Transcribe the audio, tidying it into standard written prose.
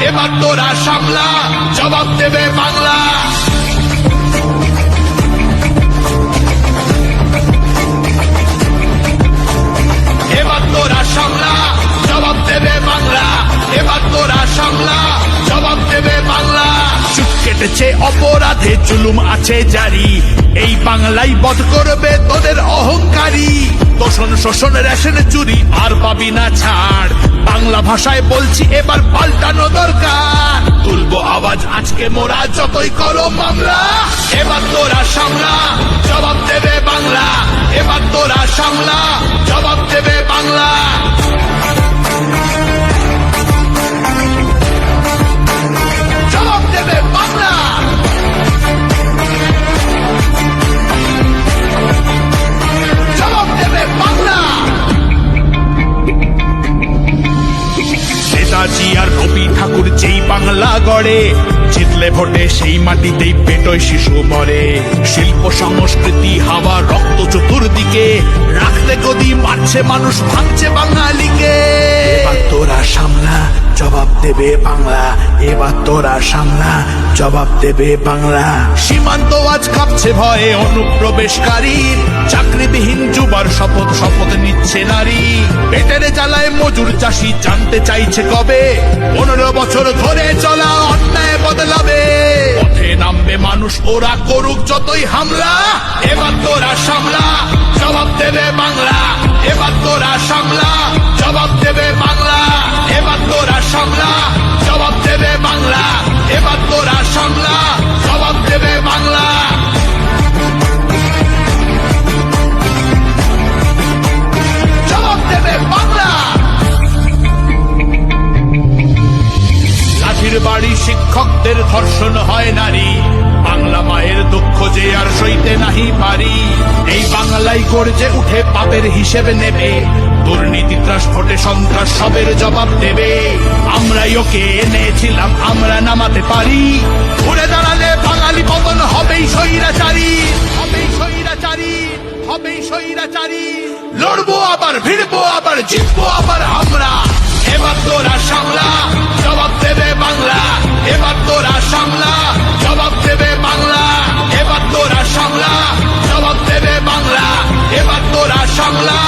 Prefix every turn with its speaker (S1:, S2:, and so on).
S1: এবার তোরা সামলা, জবাব দেবে বাংলা। এবার তোরা সামলা, জবাব দেবে বাংলা। এবার তোরা সামলা, জবাব দেবে বাংলা। চুপ কেটেছে অপরাধে, জুলুম আছে জারি, এই বাংলাই বধ করবে তোদের অহংকারী। তোষণ শোষণ রেশন চুরি আর পাবি না ছাড়, বাংলা ভাষায় বলছি এবার পাল্টানো দরকার। তুলবো আওয়াজ আজকে মোরা যতই করো মামলা, এবার তোরা সামলা, জবাব দেবে বাংলা। এবার তোরা সামলা, জবাব দেবে বাংলা। জবাব দেবে বাংলা। জবাব দেবে বাংলা। নেতাজি আর রবি ঠাকুর যেই বাংলা গড়ে, জিতলে ভোটে সেই মাটিতেই পেটোয় শিশু মরে। শিল্প সংস্কৃতি হাওয়া রক্ত চতুর্দিকে, রাখতে গদি মারছে মানুষ, ভাঙছে বাঙালিকে। এবার তোরা সামলা, জবাব দেবে বাংলা। এবার তোরা সামলা, জবাব দেবে বাংলা। সীমান্ত আজ কাঁপছে ভয়ে অনুপ্রবেশকারী, চাকরিবিহীন যুবার শপথ শপথ নিচ্ছে নারী। পেটের জ্বালায় মজুর চাষি জানতে চাইছে কবে 15 বছর ধরে চলা অন্যায় বদলাবে। পথে নামবে মানুষ, ওরা করুক যতই হামলা। এবার তোরা সামলা, জবাব দেবে বাংলা। এবার তোরা সামলা, জবাব দেবে বাংলা। এবার তোরা সামলা, জবাব দেবে বাংলা। এবার তোরা সামলা, জবাব দেবে বাংলা। জবাব দেবে বাংলা। লাঠির বাড়ি শিক্ষকদের ধর্ষণ হয় নারী, বাংলা মায়ের দুঃখ যে আর সইতে নাহি পারি। এই বাংলায় গর্জে উঠে পাপের হিসেব নেবে, দুর্নীতি ত্রাস ভোটে সন্ত্রাস সবের জবাব দেবে। আমরাই ওকে এনেছিলাম, আমরা নামাতে পারি। ঘুরে দাঁড়ালে বাঙালি পতন হবেই স্বৈরাচারী, হবেই স্বৈরাচারী, হবেই স্বৈরাচারী। লড়বো আবার, ভিড়বো আবার, জিতবো আবার আমরা। এবার তোরা সামলা, জবাব দেবে বাংলা। এবার তোরা সামলা, জবাব দেবে বাংলা। এবার তোরা সামলা, জবাব দেবে বাংলা। এবার তোরা সামলা,